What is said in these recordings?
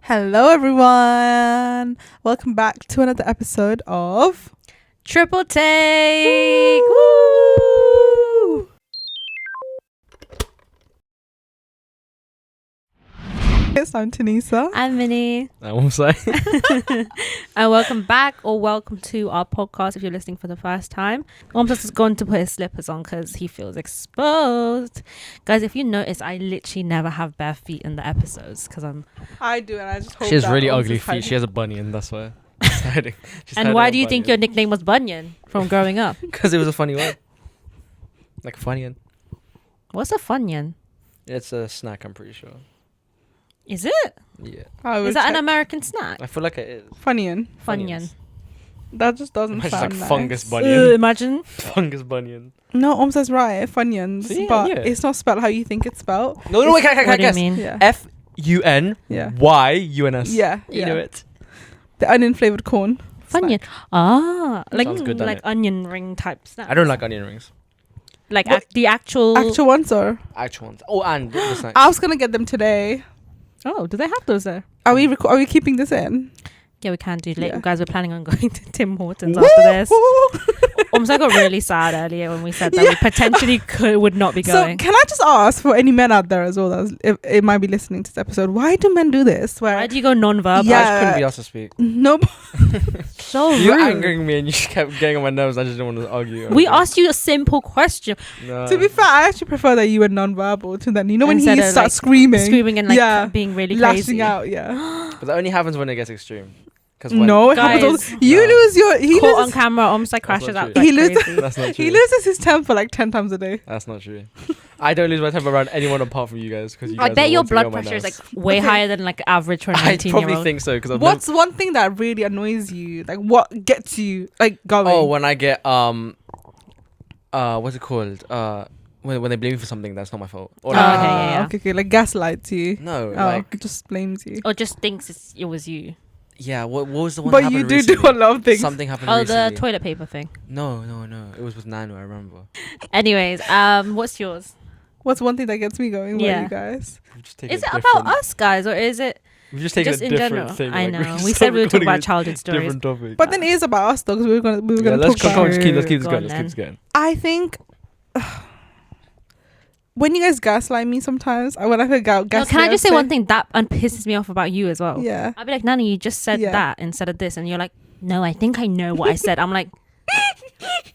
Hello everyone. Welcome back to another episode of Triple Take. Woo! Yes, I'm Tenisa. I'm Minnie. I won't say. And welcome back or welcome to our podcast if you're listening for the first time. Omsus is going to put his slippers on because he feels exposed. Guys, if you notice, I literally never have bare feet in the episodes because I do, and I just hope She has that really Oms ugly is hiding. feet. She has a bunion, that's why. She's hiding. And why do you think your nickname was Bunyan from growing up? Because it was a funny word. Like a Funyun. What's a Funyun? It's a snack, I'm pretty sure. Is it? Yeah. Is that an American snack? I feel like it is. Funyun? Funyun. That just doesn't It's sound like nice. fungus bunion. Imagine. Fungus bunion. No, Oms is right. Funyuns, See? but Yeah. it's not spelled how you think it's spelled. No, wait, can I What do you guess? mean? Yeah. F-U-N-Y-U-N-S. Yeah. You know it. The onion flavored corn. Funyun. Ah, like Sounds good, doesn't like it? onion ring type snack. I don't like onion rings. Like What? the actual. Actual ones, or Actual ones. Oh, and the snacks. I was gonna get them today. Oh, do they have those there? Are we keeping this in? Yeah, we can do later. Yeah. Guys, we're planning on going to Tim Hortons after this. I got really sad earlier when we said that we potentially would not be So going. can I just ask for any men out there as well that it might be listening to this episode, why do men do this? Why do you go non-verbal? Yeah. I just couldn't be asked to speak. No, So You're rude. angering me and you just kept getting on my nerves. I just didn't want to argue. We asked you a simple question. No. to be fair, I actually prefer that you were non-verbal to then, you know, when Instead he of, starts like, screaming and like Yeah. being really lashing crazy. out, yeah. But that only happens when it gets extreme. Because No, it happens all Guys, you No. lose your he Caught on loses, camera, almost like That's crashes not out true. like He loses- crazy. that's not true. he loses his temper like 10 times a day. That's not true. I don't lose my temper around anyone apart from you guys. Because I bet your blood pressure is like way Okay. higher than like average for a I 19-year-old. probably think so. Because What's one thing that really annoys you? Like what gets you like going? Oh, when I get what's it called? When they blame me for something that's not my fault. Or Oh, like, okay, yeah. Okay, like gaslights you. No, Oh, like just blames you. Or just thinks it was you. yeah. What was the one? But that you happened do recently? a lot of things. Something happened Oh, recently. the toilet paper thing. No. It was with Nano. I remember. Anyways, what's yours? What's one thing that gets me going? Yeah. About you guys? We've just taken Is a it about different- us guys or is it We've just taken just a in different general? thing. I like, know. just We started said we would talk recording about a childhood stories. Different topic. But then it is about us though, because we were gonna Yeah, let's talk about. keep this Go going. on Let's keep then. this going. I think when you guys gaslight me sometimes, when I hear gaslight, No, can I just say one thing that pisses me off about you as well? Yeah. I'll be like, Nana, you just said Yeah. that instead of this, and you're like, no, I think I know what I said. I'm like,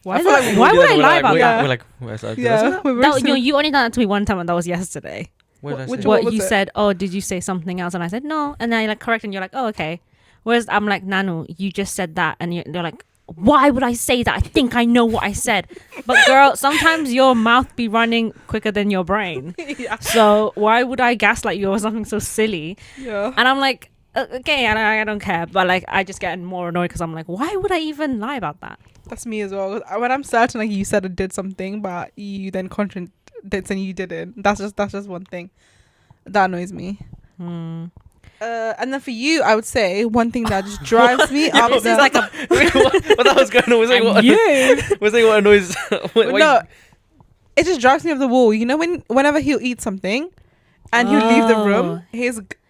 why, I feel like we why do would that. I We're lie like, about we're that? like- We're like, where's that? Yeah. We're very That, sim- you only done that to me one time, and that was yesterday. What did I Which say? one? What was you it? said? Oh, did you say something else? And I said no, and then I like correct, and you're like, oh, okay. Whereas I'm like, Nanu, you just said that, and you're like, why would I say that? I think I know what I said. But girl, sometimes your mouth be running quicker than your brain. yeah. So why would I gaslight you or something so silly? Yeah. And I'm like, okay, I don't care. But like, I just get more annoyed because I'm like, why would I even lie about that? That's me as well. When I'm certain like you said I did something, but you then contradicted and you didn't. That's just one thing that annoys me. And then for you, I would say one thing that just drives me up. This is like a what that was going on? Was like what? you. Was like what annoys? No, it just drives me up the wall. You know, whenever he'll eat something, and he'll leave the room,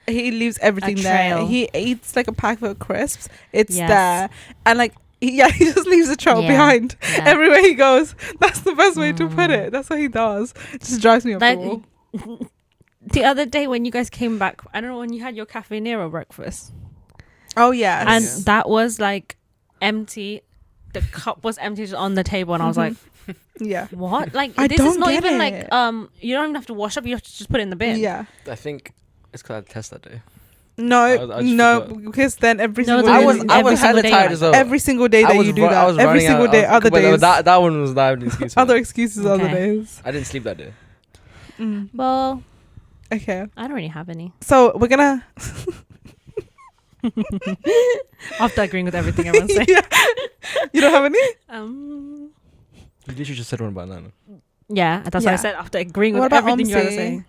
he leaves everything there. trail. He eats like a pack of crisps. It's Yes. there, and like he just leaves a trail Yeah. behind Yeah. everywhere he goes. That's the best way to put it. That's what he does. It just drives me up the wall. Like the other day when you guys came back, I don't know, when you had your Cafe Nero breakfast, Oh yeah, and Yeah. that was like empty. The cup was empty just on the table, and I was like, yeah, what? Like I this is don't not get even it. like you don't even have to wash up. You have to just put it in the bin. yeah. I think it's because I had a test that day. No, I just no, forgot. because then every No, single there day, was- I every was single hella day tired like as well. every single day that you do that. Every running single out. day, other But days, That one was that excuse. for other that. excuses, other Okay. days. I didn't sleep that day. Well, Okay, I don't really have any. so we're gonna. After agreeing with everything everyone's saying. Yeah. You don't have any? You literally just said one about Nana. Yeah, that's what I Yeah. said after agreeing What with about everything you guys are Omsi? saying.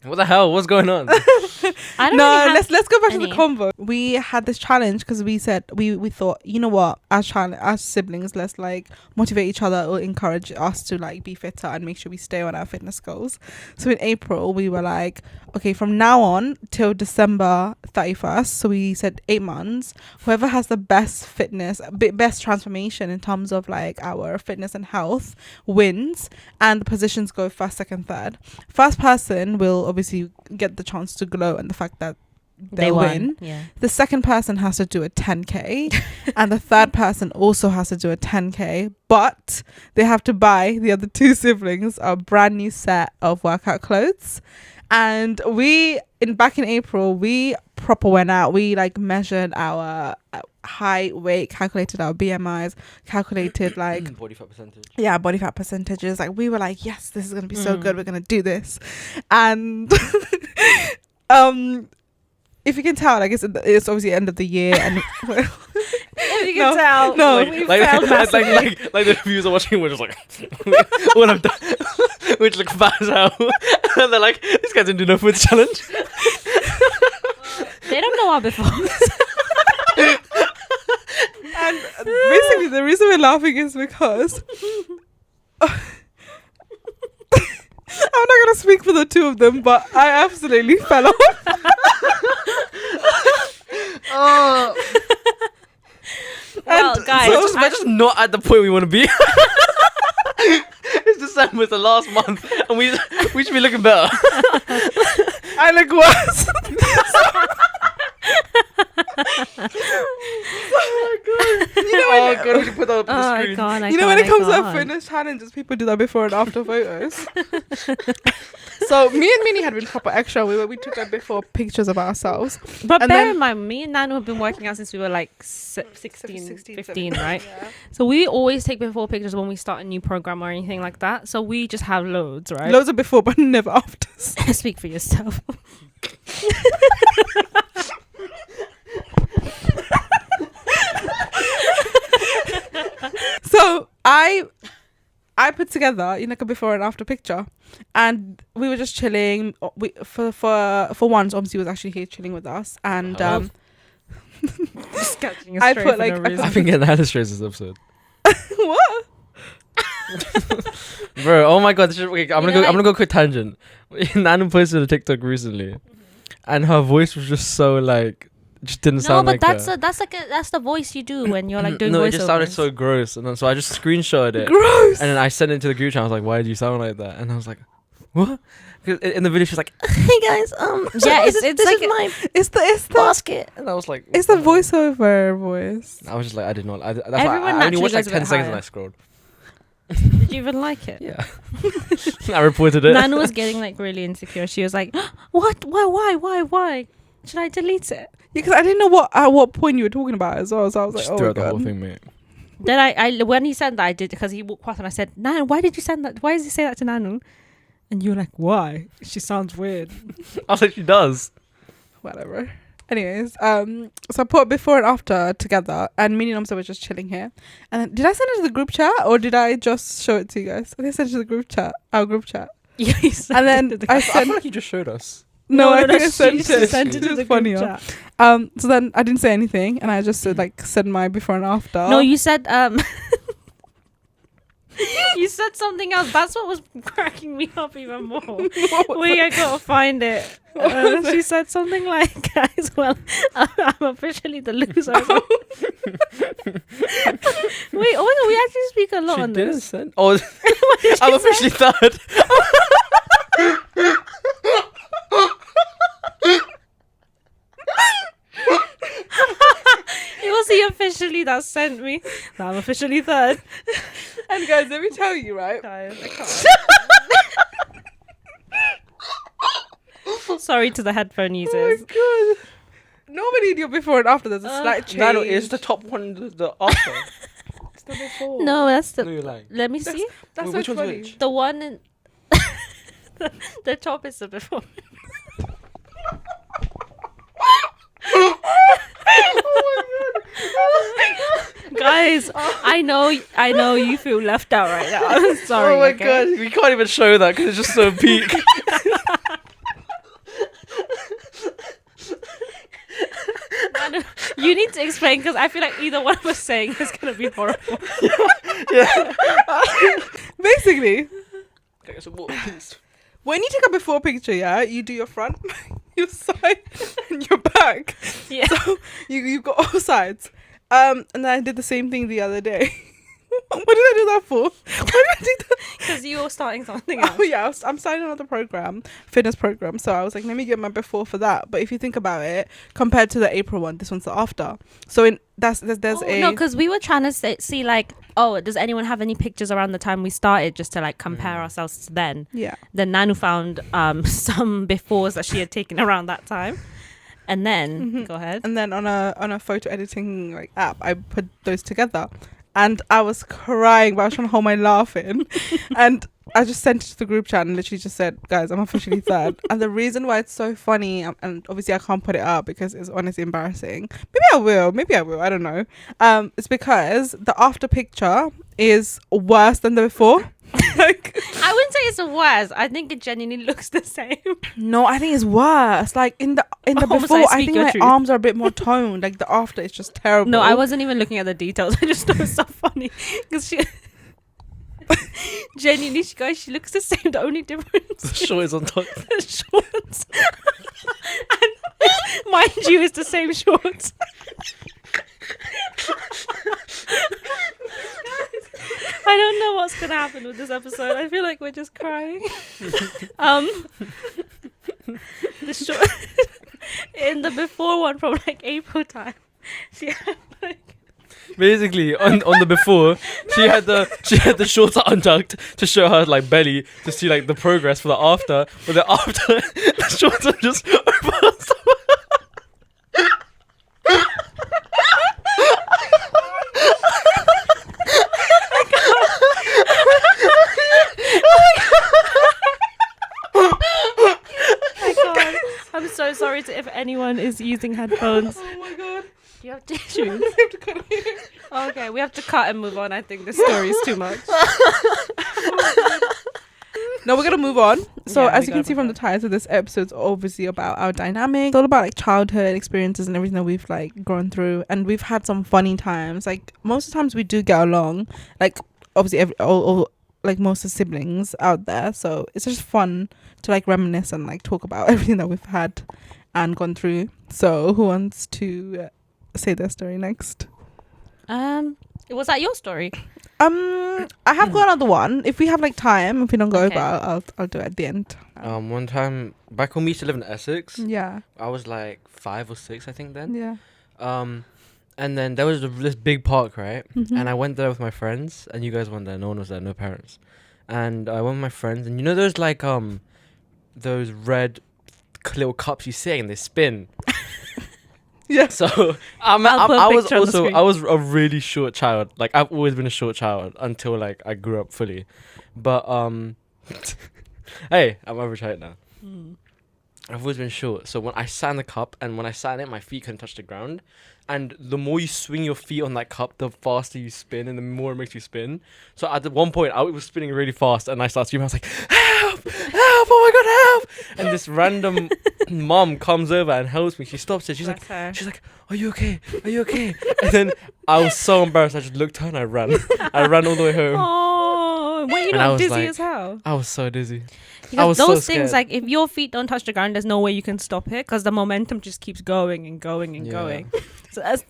What the hell? What's going on? I don't No, really have let's go back to any. the convo. We had this challenge because we said we thought, you know what, as siblings, let's like motivate each other or encourage us to like be fitter and make sure we stay on our fitness goals. So in April we were like, okay, from now on till December 31st, so we said 8 months, whoever has the best fitness, best transformation in terms of like our fitness and health wins, and the positions go first, second, third. First person will obviously get the chance to glow and the fact that They they'll won. win. Yeah. The second person has to do a 10k and the third person also has to do a 10k, but they have to buy the other two siblings a brand new set of workout clothes. And back in April, we proper went out. We like measured our height, weight, calculated our BMIs, calculated like Body fat percentage. yeah, body fat percentages. Like we were like, yes, this is gonna be so good. We're gonna do this, and if you can tell, like it's obviously end of the year, and If you No, can tell, no. we Like, failed massively. like the viewers are watching, we're just like, what I've done, which look fat as hell. And they're like, this guy didn't do no food challenge. They don't know our before. and basically the reason we're laughing is because I'm not gonna speak for the two of them, but I absolutely fell off. Oh. Well, And guys, We're just not at the point we want to be. It's December, it's the last month, and we should be looking better. I look worse. Oh god, we should put that up on the oh screen. god, You know, when it comes to fitness challenges, people do that before and after photos. So me and Minnie had been proper extra. We took like before pictures of ourselves. But and bear then- in mind, me and Nanu have been working out since we were like 16, 16, 15, 17, right? yeah. So we always take before pictures when we start a new program or anything like that. So we just have loads, right? Loads of before, but never afters. Speak for yourself. So I put together like a before and after picture, and we were just chilling. We for once, obviously, was actually here chilling with us, and Just catching I I put, put like, like a I've been getting highlights this episode. what? Bro, oh my god, this is, okay, I'm You know, gonna go quick tangent. Nanu posted a TikTok recently, and her voice was just so like, just didn't no, sound but like that's the voice you do when you're like doing no, it just sounded voiceovers. so gross, and then so I just screenshotted it, Gross. and then I sent it to the group chat. I was like, "Why do you sound like that?" And I was like, "What?" 'Cause in the video, she's like, "Hey guys, Yeah, it's this like is my It's the basket," and I was like, it's the voiceover voice. I was just like, I did not. That's why Everyone I only naturally watched like goes a bit 10 seconds and higher. I scrolled. Did you even like it? Yeah, I reported it. Nanu was getting like really insecure. She was like, "What? Why? Should I delete it?" Because I didn't know at what point you were talking about as well. So I was like, Just oh threw my out the whole god. thing, mate. Then I when he said that, I did, because he walked past and I said, "Nanu, why did you send that? Why does he say that to Nanu?" And you were like, "Why? She sounds weird." I was like, she does. Whatever. Anyways, so I put before and after together, and Minnie and Namsa were just chilling here. And then, did I send it to the group chat or did I just show it to you guys? I think I sent it to the group chat, our group chat. Yeah, he sent And then it to the I I sent. feel like you just showed us. No, I think I she sent just it. sent it to It's the funny. group chat. So then I didn't say anything, and I just said said my before and after. No, you said you said something else. That's what was cracking me up even more. Wait, I gotta find it. She said something like, "Guys, well, I'm officially the loser." Wait, oh my god, we actually speak a lot She on didn't this. send. Oh, What did she I'm say? officially third. It was he officially that sent me. I'm officially third. And guys, let me tell you, right? Guys, I can't. Sorry to the headphone Oh users. my god. Normally in your before and after there's a slight change. No, it's the top one, the after. It's the before. No, that's No, the. you're lying. Let me see. That's Wait, so which one's funny. which? The one in the top is the before. Guys, I know you feel left out right now. I'm sorry. Oh my okay? god, we can't even show that because it's just so peak. Nanu, you need to explain because I feel like either one of us saying is gonna be horrible. Basically, Okay, so what, please. when you take a before picture, yeah, you do your front, your side, and your back. Yeah. So you've got all sides. And then I did the same thing the other day. What did I do that for? Why did I do that? Because you were starting something else. Oh yeah, I'm starting another program, fitness program. So I was like, let me get my before for that. But if you think about it, compared to the April one, this one's the after. So there's No, because we were trying to see like, oh, does anyone have any pictures around the time we started, just to like compare ourselves to then. Yeah. Then Nanu found some befores that she had taken around that time, and then go ahead. And then on a photo editing like app, I put those together, and I was crying, but I was trying to hold my laugh in, and I just sent it to the group chat and literally just said, guys, I'm officially third. And the reason why it's so funny, and obviously I can't put it up because it's honestly embarrassing. Maybe I will. I don't know. It's because the after picture is worse than the before. Like, I wouldn't say it's the worst. I think it genuinely looks the same. no, I think it's worse. Like in the Almost before, like I speak think your my truth. arms are a bit more toned. Like the after is just terrible. No, I wasn't even looking at the details. I just thought it was so funny because she genuinely, she looks the same. The only difference The short is on top. is the shorts. And mind you, it's the same shorts. I don't know what's gonna happen with this episode. I feel like we're just crying. The short in the before one from like April time, she had like Basically, on the before, she had the shorts untucked to show her like belly to see like the progress for the after. But the after, the shorts are just over. I'm so sorry if anyone is using headphones. Oh my god. Do you have tissues? I have to cut it here. Okay, we have to cut and move on. I think this story is too much. No, we're gonna move on. So Yeah, as we you can gotta see move from the title, this episode's obviously about our dynamic. It's all about like childhood experiences and everything that we've like gone through, and we've had some funny times. Like most of the times we do get along. Like obviously all like most of the siblings out there. So it's just fun to like reminisce and like talk about everything that we've had and gone through. So who wants to say their story next? Was that your story? I have got another one. If we have like time, if we don't go Okay. over, I'll do it at the end. One time back when we used to live in Essex, Yeah. I was like 5 or 6, I think then. Yeah. And then there was this big park, right? Mhm. And I went there with my friends, and you guys went there. No one was there, no parents. And I went with my friends, and you know those like those red little cups you see and they spin. Yeah. So I'll put a I was picture on the also screen. I was a really short child. Like I've always been a short child until like I grew up fully. But hey, I'm average height now. I've always been short. So when I sat in the cup and when I sat in it, my feet couldn't touch the ground. And the more you swing your feet on that cup, the faster you spin and the more it makes you spin. So at one point, I was spinning really fast and I started screaming. I was like, help! Help! Oh my God, help! And this random mom comes over and helps me. She stops it. She's like, are you okay? Are you okay? And then I was so embarrassed. I just looked at her and I ran. I ran all the way home. Oh, were you And I not was dizzy like- as hell? I was so dizzy. Because was so those things, scared. like if your feet don't touch the ground, there's no way you can stop it because the momentum just keeps going and going and Yeah. going. So that's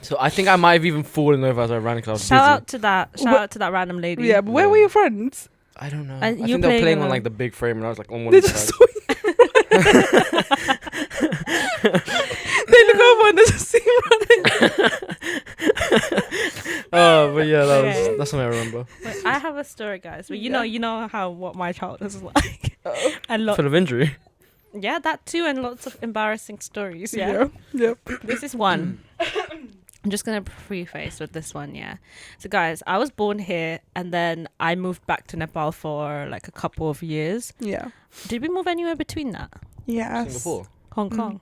So I think I might have even fallen over as I ran because I was shout dizzy. out to that. Shout out to that random lady. Yeah, but where were your friends? I don't know. And I you think they were playing playing on along. like the big frame and I was like on one They of the just sides. saw you. They look over and they just see you running. Oh, but yeah, Okay. that's what I remember. Wait, I have a story, guys. But you Yeah. know what my childhood was like. And Full of injury. yeah, that too, and lots of embarrassing stories. Yeah. Yep. This is one. I'm just gonna preface with this one, yeah. So guys, I was born here and then I moved back to Nepal for like a couple of years. Yeah. Did we move anywhere between that? Yes. Singapore. Hong Kong,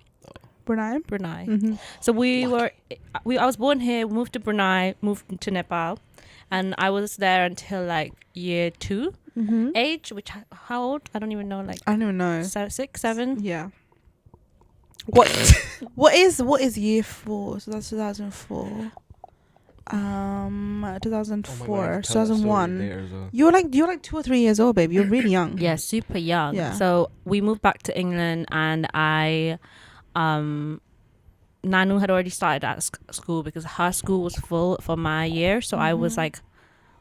Brunei. Brunei. Mm-hmm. So I was born here, moved to Brunei, moved to Nepal, and I was there until like year 2 Mm-hmm. age, which how old? I don't even know, like I don't know. 6, 7. Yeah. What what is year 4? So that's 2004. 2004, 2001. You're like 2 or 3 years old, babe. You're really young. Yeah, super young. Yeah. So we moved back to England, and Nanu had already started at school because her school was full for my year. So I was like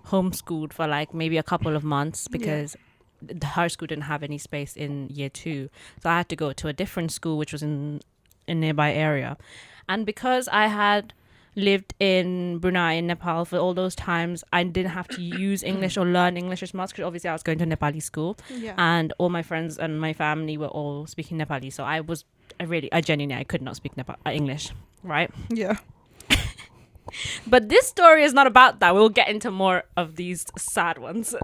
homeschooled for like maybe a couple of months because her school didn't have any space in year 2. So I had to go to a different school, which was in a nearby area. And because I had lived in Brunei and Nepal for all those times, I didn't have to use English or learn English as much because obviously I was going to Nepali school, and all my friends and my family were all speaking Nepali. So I genuinely could not speak English, right? Yeah. But this story is not about that. We'll get into more of these sad ones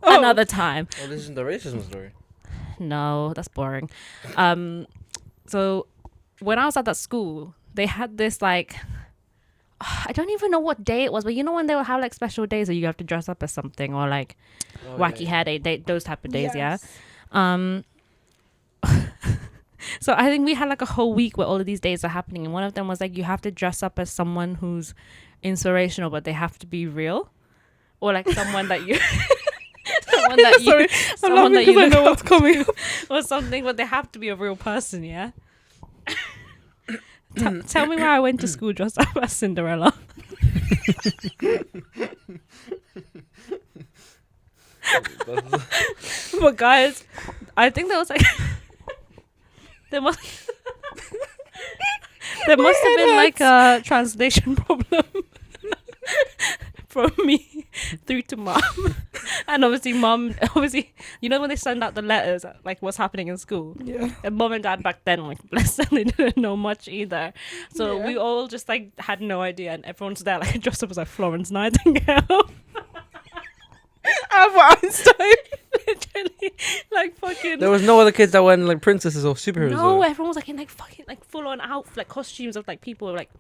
another time. Oh, this isn't the racism story. No, that's boring. So when I was at that school, they had this like, I don't even know what day it was, but you know when they will have like special days where you have to dress up as something, or like wacky hair day, those type of days, Yes. yeah. So I think we had like a whole week where all of these days are happening, and one of them was like you have to dress up as someone who's inspirational, but they have to be real, or like someone that you someone that you Sorry, someone that you I look know what's up coming up. or something, but they have to be a real person, yeah. Tell me where I went to school dressed up as Cinderella. But guys, I think there was like there must have been like a translation problem from me through to mom. And obviously you know when they send out the letters like what's happening in school, and mom and dad back then, like bless them, they didn't know much either, so we all just like had no idea, and everyone's there like dressed up as like Florence Nightingale. Albert Einstein. Literally like fucking There was no other kids that went like princesses or superheroes. no, though. everyone was like in like fucking like full on outfit, like costumes of like people, like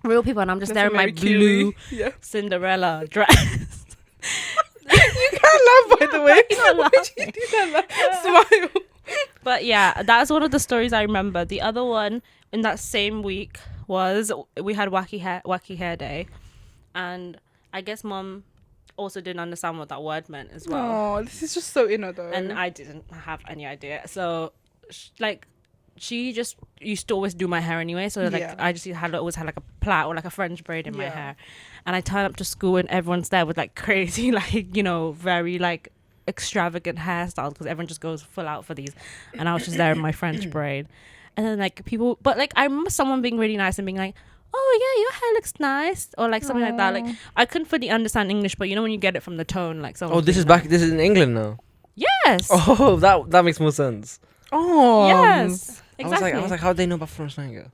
real people, and I'm just there in my blue Cinderella dress. You can't laugh, by the way. I'm not laughing. You can't laugh. Smile. But yeah, that's one of the stories I remember. The other one in that same week was we had wacky hair day, and I guess mom also didn't understand what that word meant as well. Oh, this is just so inner though. And I didn't have any idea. So she just used to always do my hair anyway. So like I just always had like a plait or like a French braid in my hair. And I turn up to school and everyone's there with like crazy, like, you know, very like extravagant hairstyles because everyone just goes full out for these. And I was just there in my French braid. And then like people, but like I remember someone being really nice and being like, oh yeah, your hair looks nice, or like something like that. Like I couldn't fully understand English, but you know when you get it from the tone, like someone. Oh, this is back. This is in England now. Yes. Oh, that makes more sense. Oh. Yes. Exactly. I was like, how do they know about Florence Nightingale?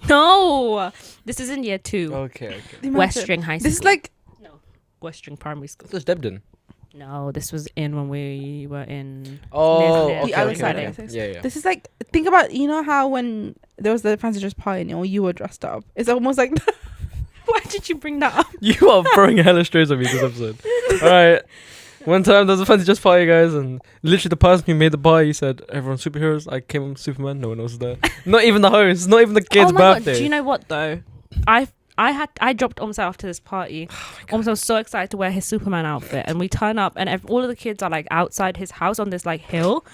No, this is in year 2. Okay. Westring High School. This is like Westring Primary School. This is Debden. No, this was in when we were in. Oh, Near the other side. okay. Yeah. This is like, think about, you know how when there was the fancy dress party or you were dressed up, it's almost like Why did you bring that up? You are throwing hella strays at me this episode. All right. One time there was a fancy dress party, guys, and literally the person who made the party said, everyone's superheroes. I came Superman. No one else was there. Not even the host. Not even the kid's Oh my birthday. God. Do you know what though? I dropped Omsa after this party. Omsa was so excited to wear his Superman outfit, and we turn up, and all of the kids are like outside his house on this like hill,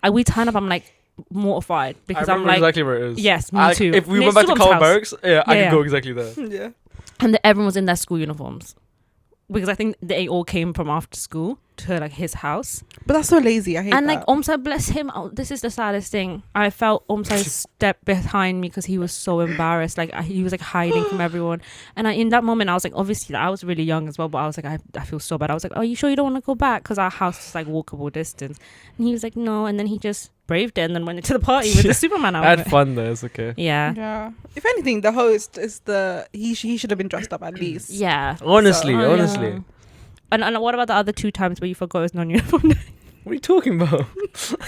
and we turn up. I'm like mortified because I'm like, exactly where it is. yes, me too. If we Near went back to Sugam's Carl house. Barracks, I Yeah. could go exactly there. yeah. And everyone was in their school uniforms because I think they all came from after school to like his house. But that's so lazy. I hate And that. like Omsa, bless him, this is the saddest thing. I felt Omsa step behind me because he was so embarrassed. Like he was like hiding from everyone. And in that moment, I was like, obviously, I was really young as well, but I was like, I feel so bad. I was like, are you sure you don't want to go back? Because our house is like walkable distance. And he was like, no. And then he just braved it and then went into the party with the Superman I outfit. had fun there. It's okay. Yeah. Yeah. If anything, the host is he should have been dressed up at least. Yeah. Honestly. Oh, honestly. yeah. And what about the other 2 times where you forgot it was non-uniform day? What are you talking about?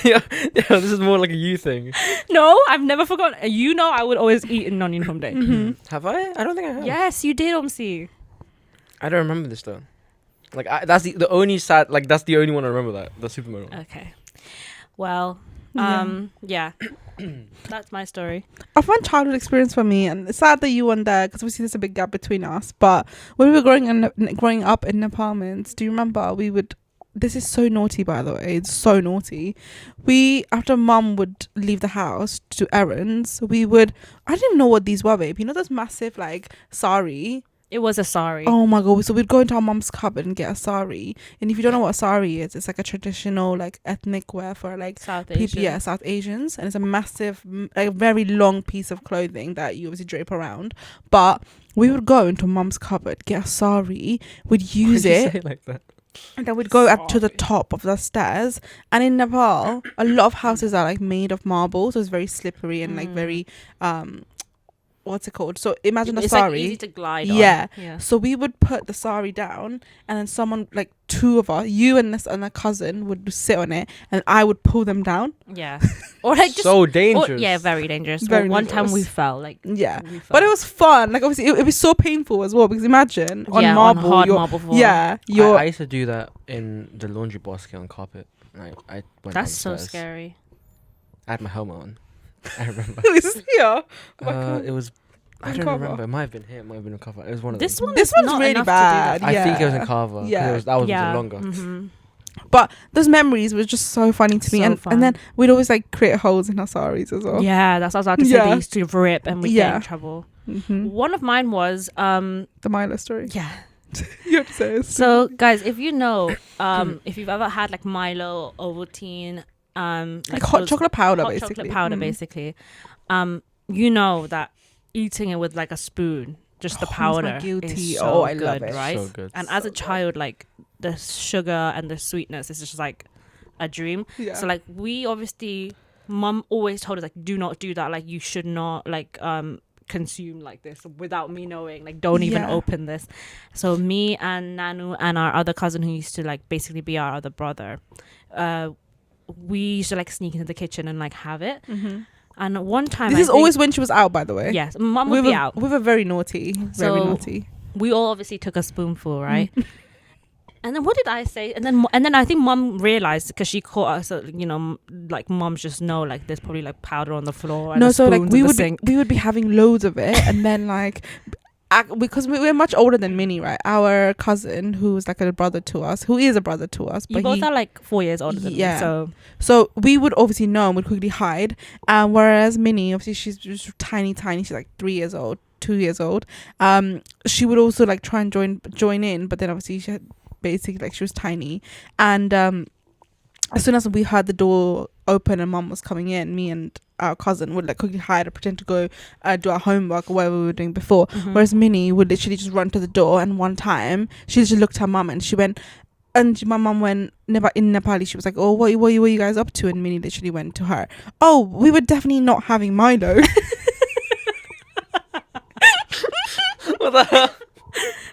yeah, this is more like a you thing. No, I've never forgotten. You know I would always eat in non-uniform day. Mm-hmm. Have I? I don't think I have. Yes, you did, Omsi. I don't remember this though. Like that's the only sad. Like that's the only one I remember. The Superman one. Okay. Well, Yeah. That's my story. A fun childhood experience for me, and it's sad that you weren't there because obviously there's a big gap between us. But when we were growing up in apartments, do you remember we would? This is so naughty, by the way. It's so naughty. We, after mum would leave the house to do errands, we would. I didn't even know what these were, babe. You know those massive like sari. It was a sari. Oh my god! So we'd go into our mum's cupboard and get a sari. And if you don't know what a sari is, it's like a traditional like ethnic wear for like South people, Asian. yeah, South Asians, and it's a massive, like very long piece of clothing that you obviously drape around. But we would go into mum's cupboard, get a sari, would use Why'd you it, say it like that? and then we'd go up to the Sorry. top of the stairs. And in Nepal, a lot of houses are like made of marble, so it's very slippery and like very what's it called? So imagine a It's sari. like easy to glide on. Yeah. Yeah. So we would put the sari down, and then someone, like two of us, you and this and a cousin, would sit on it, and I would pull them down. Yeah. Or like just So or, dangerous. yeah, very dangerous. Very One time we dangerous. fell. Like Yeah. we fell. But it was fun. Like obviously, it was so painful as well because imagine on yeah, marble, on hard you're- marble floor. yeah, you're. I used to do that in the laundry basket on carpet. I went That's so downstairs. scary. I had my helmet on. I remember. Is this here? It was. I On don't cover? remember. It might have been here. It might have been a cover. It was one of This them. one. This is one's not really enough bad. To I think it was in Yeah. Carver. Yeah. That was yeah. longer. Mhm. But those memories were just so funny to me, So and fun. then we'd always like create holes in our saris as well. Yeah, that's what I was about to say. Yeah. They used to rip and we get Yeah. in trouble. Hmm. One of mine was The Milo story. yeah. You have to say it. So guys, if you know, if you've ever had like Milo, Ovaltine, like hot those chocolate powder, hot basically. chocolate powder, Mm. basically, you know that eating it with like a spoon, just the Oh, it's powder, not guilty. is so Oh, I good, love it. right? So good. And as So a good. child, like the sugar and the sweetness is just like a dream. Yeah. So like we obviously, mum always told us like, do not do that. Like you should not like consume like this without me knowing. Like don't even Yeah. open this. So me and Nanu and our other cousin who used to like basically be our other brother, we used to like sneak into the kitchen and like have it. Mm-hmm. And one time, This I is think- always when she was out, by the way. yes, mum we would were be out. We were very naughty. Very So- naughty. We all obviously took a spoonful, right? And then what did I say? And then I think mum realized because she caught us, like mums just know like there's probably like powder on the floor. And No, the so like spoons we in the would sink. we would be having loads of it, and then like. Because we're much older than Minnie, right? Our cousin, who's like a brother to us, who is a brother to us, You but both he, are like 4 years older than Yeah. me, so so we would obviously know and would quickly hide. Whereas Minnie, obviously, she's just tiny. She's like 3 years old, 2 years old. She would also like try and join in, but then obviously she had basically like she was tiny, and as soon as we heard the door open and mum was coming in, me and our cousin would like quickly hide or pretend to go do our homework or whatever we were doing before. Mhm. Whereas Minnie would literally just run to the door, and one time she just looked at her mum and she went, and my mum went in Nepali, she was like, oh, what were you guys up to? And Minnie literally went to her, oh, we were definitely not having Milo. What the hell?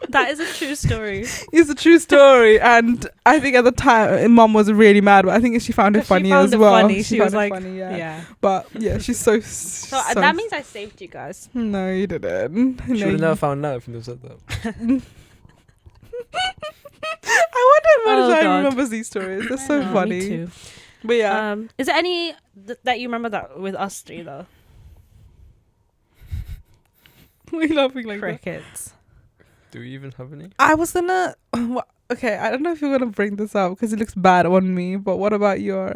that is a true story. It's a true story, and I think at the time mum was really mad, but I think she found it 'Cause she funny found as it well. funny. She was found it like, funny, yeah. Yeah. But yeah, she's so. So that means I saved you guys. no, you didn't. She No, would have you- never found out if you never said that. I wonder if Oh, I God. remembers these stories. They're so I know, funny. Me too. But yeah, Is there any that you remember that with us three though? we're laughing like that. Crickets. Do we even have any? I was gonna. Okay, I don't know if you're gonna bring this up because it looks bad on me. But what about your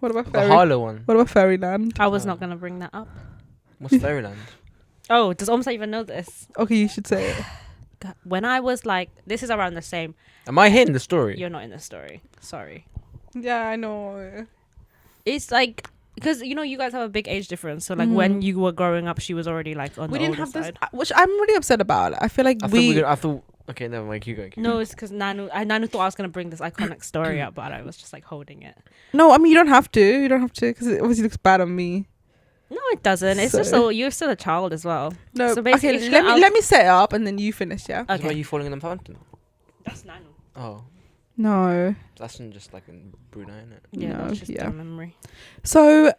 What about The fairy? Harlow one. What about Fairyland? I was Oh. not gonna bring that up. What's Fairyland? Oh, does almost even know this? Okay, you should say it. God, when I was like, this is around the same. Am I hitting the story? You're not in the story. Sorry. Yeah, I know. It's like because you guys have a big age difference. So like Mhm. when you were growing up, she was already like on We the didn't older have this, side. which I'm really upset about. I feel like I thought we. I thought. Okay, never mind. Keep going. No, it's because Nanu thought I was gonna bring this iconic story up, but I was just like holding it. No, I mean you don't have to. You don't have to because it obviously looks bad on me. No, it doesn't. It's just So- so you're still a child as well. No, So basically, okay. should I- Let me set it up and then you finish. Yeah. Is why Okay, you falling in the fountain? that's Nanu. Oh, No. that's in just like in Brunei, isn't it? Yeah, No, that's just yeah. a memory. So,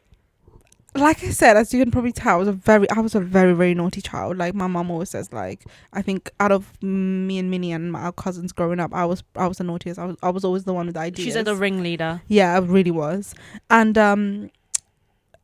like I said, as you can probably tell, I was a very, very naughty child. Like my mum always says, like I think out of me and Minnie and our cousins growing up, I was the naughtiest. I was always the one with the ideas. She's like the ringleader. Yeah, I really was. And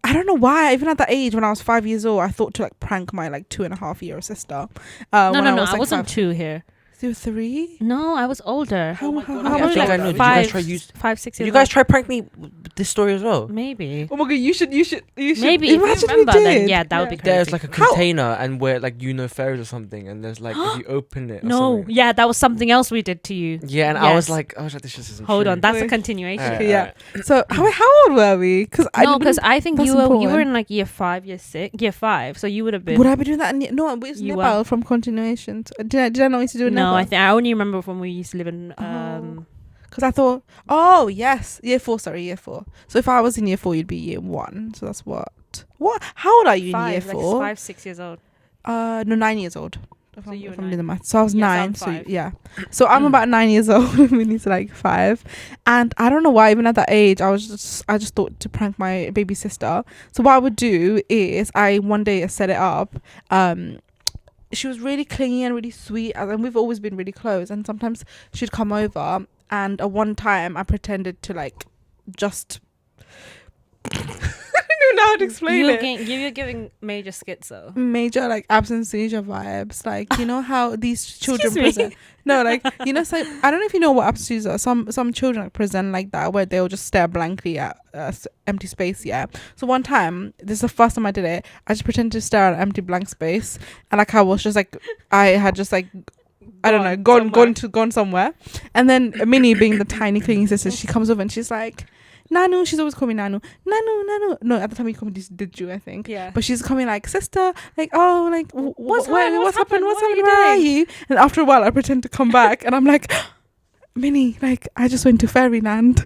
I don't know why. Even at that age, when I was 5 years old, I thought to like prank my like 2.5-year-old sister. No, when no, was, I like, wasn't 5. 2 here. You were 3? No, I was older. How I much? think I know. Did you guys try 5, 6 years Did you guys old. try prank me with this story as well? Maybe. Oh my god! You should. Maybe if you Imagine remember, did. then yeah, that would be crazy. There's like a container and where like fairies or something, and there's like if you open it. Or No, something. yeah, that was something else we did to you. Yeah, and I was like, this just isn't Hold true. on, that's a Wait. continuation. Alright, Yeah. alright. So how old were we? Because I think that's you were important. in like year 5, year 6, year 5. So you would have been. Would I be doing that? No, it was You Nepal from continuations. Did I not used to do it? No, I only remember when we used to live in. Because I thought, oh yes, year 4. Sorry, year 4. So if I was in year 4, you'd be year 1. So that's what? How old are you in year 4? 5, 6 years old. No, 9 years old. So you were If I'm 9. doing the math. So I was Yes, 9. I'm So 5. yeah. So I'm about 9 years old. Minnie's like 5, and I don't know why. Even at that age, I just thought to prank my baby sister. So what I would do is one day I set it up. She was really clingy and really sweet, and we've always been really close. And sometimes she'd come over, and at one time I pretended to like just. I don't even know how to explain it. You're giving major schizo. Major like absence seizure vibes, like you know how these children Excuse me? present. No, like you know, so I don't know if you know what absence seizure are. Some children like, present like that, where they'll just stare blankly at empty space. Yeah. So one time, this is the first time I did it. I just pretended to stare at an empty blank space, and like I was just like I had just like. I don't know, gone somewhere, and then Minnie, being the tiny clingy sister, she comes over and she's like, Nanu. She's always calling me Nanu. No, at the time you called me did you? I think. Yeah. But she's coming like, sister, like, oh, like, What's happened? happened? What's What happened? are you Where are doing? you? And after a while, I pretend to come back, and I'm like, Minnie, like, I just went to fairyland.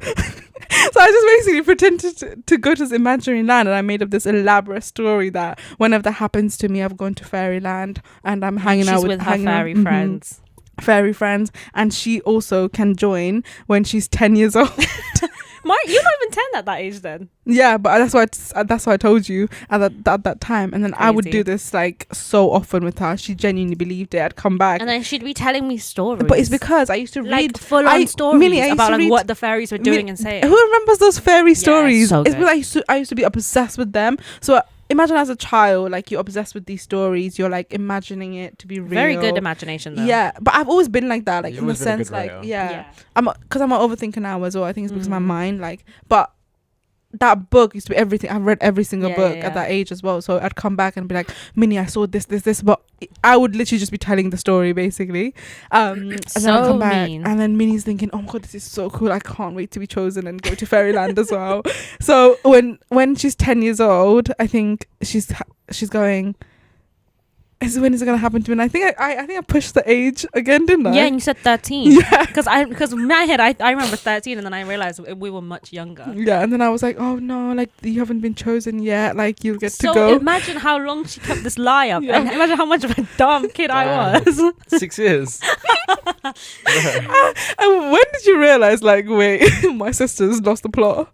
So I just basically pretended to go to this imaginary land, and I made up this elaborate story that whenever that happens to me, I've gone to fairyland and I'm hanging out with her fairy friends. Fairy friends, and she also can join when she's 10 years old. You're not even 10 at that age then. Yeah, but that's why I told you at that time. And then I would Crazy. do this like so often with her. She genuinely believed it. I'd come back. And then she'd be telling me stories. But it's because I used to like read full-on stories Minnie, I used about to like read- what the fairies were doing and saying. Who remembers those fairy stories? so It's good. because I used to be obsessed with them. So imagine as a child, like you're obsessed with these stories. You're like imagining it to be real. Very good imagination though. Yeah, but I've always been like that, like You've in the always been a sense, good like writer. yeah. Because I'm an overthinker now as well. I think it's because of my mind, like, but that book used to be everything. I've read every single book at that age as well. So I'd come back and be like, Minnie, I saw this, but I would literally just be telling the story basically. And then I'd So come back, mean. and then Minnie's thinking, oh my god, this is so cool. I can't wait to be chosen and go to fairyland as well. So when she's 10 years old, I think she's going, when is it gonna happen to me? And I think I pushed the age again, didn't I? Yeah, and you said 13. Yeah. Because in my head, I remember 13, and then I realized we were much younger. Yeah, and then I was like, oh no, like you haven't been chosen yet, like you'll get So to go. imagine how long she kept this lie up, Yeah. and imagine how much of a dumb kid I was. 6 years. And when did you realize, like, wait, my sister's lost the plot?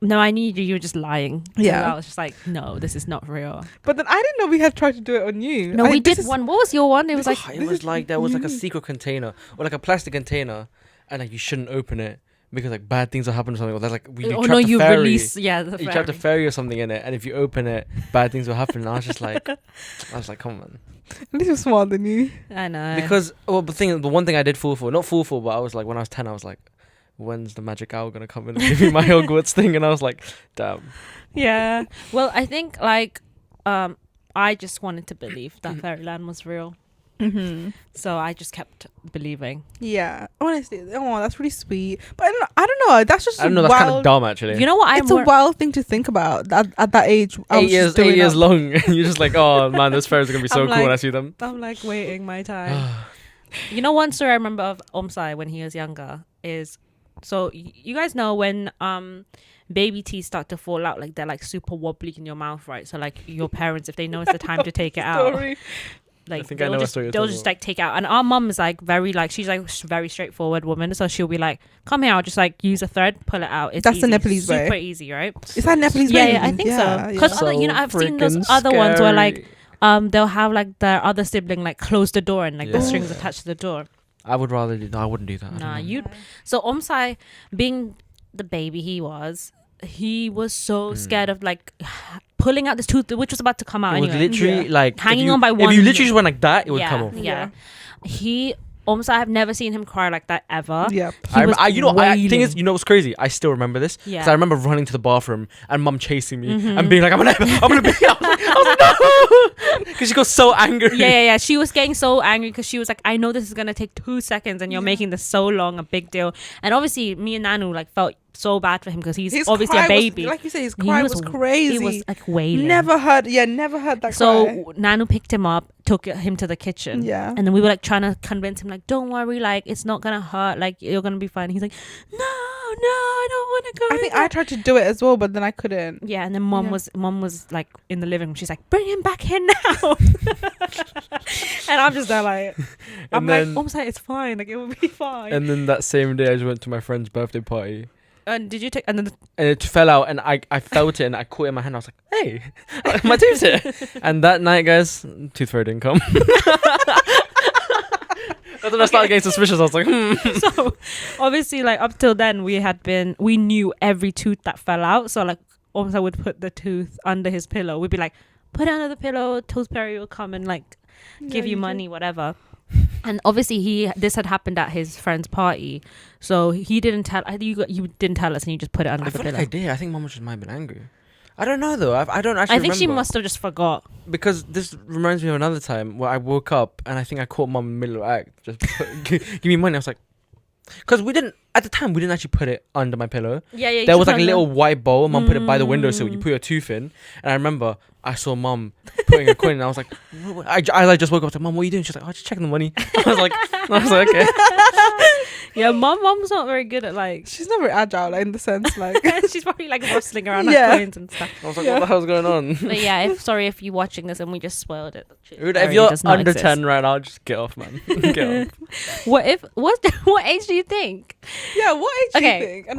No, I knew you were just lying. Yeah. So I was just like, no, this is not real. But then I didn't know we had tried to do it on you. No, we did one. What was your one? It was like, It was like there was like a secret container or like a plastic container, and like you shouldn't open it because like bad things will happen or something. Or there's like oh no, you release, the you trapped a fairy. fairy or something in it, and if you open it, bad things will happen. And I was like, come on. At least you're smarter than you. I know. Because the one thing I did not fall for, but I was like, when I was 10, I was like, when's the magic owl gonna come in and give me my Hogwarts thing? And I was like, damn. Yeah. Well, I think like I just wanted to believe that fairyland was real. Mm-hmm. So I just kept believing. Yeah, honestly, that's really sweet. But I don't know. That's just I don't know. That's kind of dumb, actually. You know what? It's a wild thing to think about. At that age, I was just 8 doing years up. long, and you're just like, oh man, those fairies are gonna be so I'm cool like- when I see them. I'm like waiting my time. You know, one story I remember of Omsai when he was younger is, so you guys know when baby teeth start to fall out, like they're like super wobbly in your mouth, right? So like your parents, if they know it's the time to take it out, Story. like I think I know what story you're they'll talking just about. like take it out. And our mum is like very like, she's like very straightforward woman, so she'll be like, come here, I'll just like use a thread, pull it out. It's That's the easy, Nepalese way. super easy, right? Is that Nepalese? Yeah, way? yeah, I think so. Because yeah. I've seen those freaking other ones where like scary. they'll have like their other sibling like close the door and like the Yeah. strings attached to the door. I would rather do. No, I wouldn't do that. I don't Nah, know. So Omsai, being the baby he was, he was so scared of like pulling out this tooth, which was about to come out It was anyway. literally like Hanging on by one. If you literally just went like that, it would come off. Yeah. He almost, I have never seen him cry like that ever. Yep. He was Thing is, you know what's crazy? I still remember this. Yeah. Because I remember running to the bathroom and mum chasing me Mm-hmm. and being like, I'm gonna be. I was like, no! Because she got so angry. Yeah. She was getting so angry because she was like, I know this is gonna take 2 seconds and you're making this so long, a big deal. And obviously, me and Nanu like felt so bad for him because he's His obviously cry a baby. was, like you said, his cry was crazy. He was like wailing. Never heard that cry. So Nanu picked him up, took him to the kitchen. Yeah. And then we were like trying to convince him, like, don't worry, like it's not gonna hurt, like you're gonna be fine. He's like, no, I don't want to go. I think I tried to do it as well, but then I couldn't. Yeah, and then mom was like in the living room. She's like, bring him back in now. And I'm just there like, I'm like, almost like it's fine, like it will be fine. And then that same day, I just went to my friend's birthday party. And did you take? And then And it fell out, and I felt it, and I caught it in my hand. I was like, "Hey, my tooth's here!" And that night, guys, tooth fairy didn't come. That's when I started getting suspicious. I was like, So obviously, like up till then, we knew every tooth that fell out. So like, almost I would put the tooth under his pillow. We'd be like, put it under the pillow. Tooth fairy will come and like give you money, whatever. And obviously this had happened at his friend's party, so he didn't tell. I think you didn't tell us, and you just put it under I the feel pillow. like I did. I think mum just might have been angry. I don't know though. I don't actually. I think she remember. must have just forgot. Because this reminds me of another time where I woke up and I think I caught mum in the middle of the act. Just give me money. I was like, because we didn't actually put it under my pillow. Yeah. There was like a little white bowl. Mum put it by the window so you put your tooth in. And I remember I saw mum putting a coin, and I was like, I just woke up. I was like, Mum, what are you doing? She's like, oh, just checking the money. I was like, okay. Yeah, mom's not very good at like. She's not very agile, like, in the sense, like. She's probably like rustling around Yeah. her coins and stuff. I was like, what the hell's going on? But yeah, sorry if you're watching this and we just spoiled it. Dude, It if you're does not under exist. 10 right now, just get off, man. Get off. What age do you think? Yeah, what age do you Okay, think? And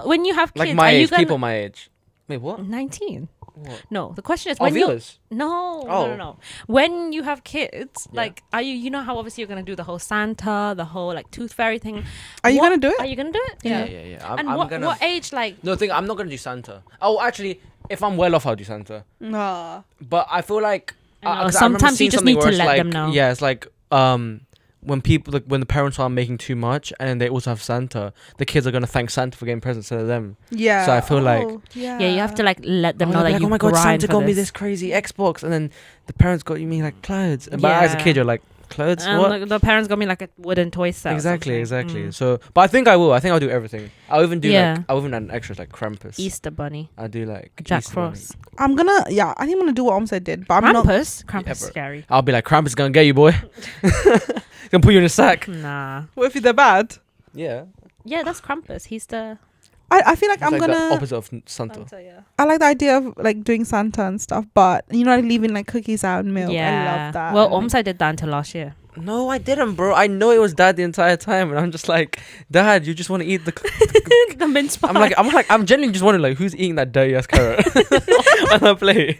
when you have kids, Like my are you age, gonna people my age. Wait, what? 19? What? No, the question is Oh, when you viewers. no. When you have kids, like, are you know how obviously you're gonna do the whole Santa, the whole like tooth fairy thing. Are you gonna do it? Are you gonna do it? Yeah. And I'm gonna. what age like? No, I'm not gonna do Santa. Oh, actually, if I'm well off, I'll do Santa. Nah. But I feel like I know, 'cause I remember sometimes you seeing just something need to where it's let like, them know. Yeah, it's like when people when the parents are making too much and they also have Santa, the kids are gonna thank Santa for getting presents instead of them. Yeah. So I feel like- yeah. Yeah, you have to like let them know that like, you oh my god, grind Santa for got me this. this crazy Xbox, and then the parents got you me like clothes. But as a Yeah. kid, you're like, clothes? And What? like, the parents got me like a wooden toy set. or Exactly. something. Mm. So, but I think I will. I think I'll do everything. I'll even do Yeah. like I'll even add extras like Krampus. Easter bunny, I do like Jack Easter bunny. Frost, I think I'm gonna do what Omsa did, but I'm not. Krampus Yeah, is bro. scary. I'll be like, Krampus gonna get you, boy. Gonna put you in a sack. Nah. What if they're bad? Yeah. Yeah, that's Krampus. He's the I feel like It's I'm like the gonna. opposite of Santa. yeah. I like the idea of like doing Santa and stuff, but like leaving like cookies out and milk. I love that. Well, And, Omsa did that until last year. No, I didn't, bro. I know it was Dad the entire time, and I'm just like, Dad, you just want to eat the. The mince pie. I'm genuinely just wondering like, who's eating that dirty ass carrot on her plate?